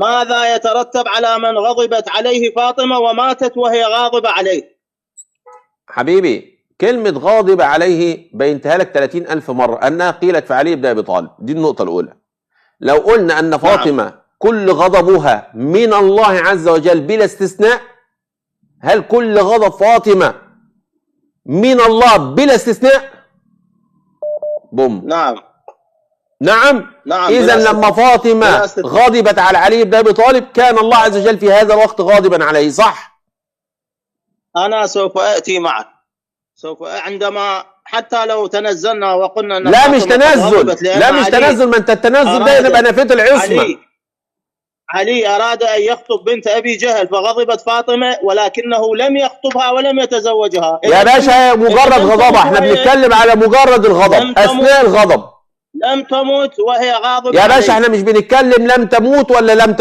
ماذا يترتب على من غضبت عليه فاطمة وماتت وهي غاضبة عليه؟ حبيبي كلمة غاضب عليه بينتها لك 30,000 مرة أنها قيلت في علي بن أبي طالب. دي النقطة الأولى. لو قلنا أن فاطمة كل غضبها من الله عز وجل بلا استثناء، هل كل غضب فاطمة من الله بلا استثناء؟ بوم. نعم. إذا لما فاطمة غضبت على علي بن أبي طالب كان الله عز وجل في هذا الوقت غاضبا عليه، صح؟ أنا سوف آتي معك، عندما حتى لو تنزلنا وقلنا أن لا مش تنزل، ما أنت التنزل ده يبقى نفيت العصمة. علي أراد أن يخطب بنت أبي جهل فغضبت فاطمة، ولكنه لم يخطبها ولم يتزوجها. يا باشا مجرد غضبها، احنا بنتكلم على مجرد الغضب أثناء الغضب. لم تموت وهي غاضبة يا باشا احنا مش بنتكلم لم تموت ولا لم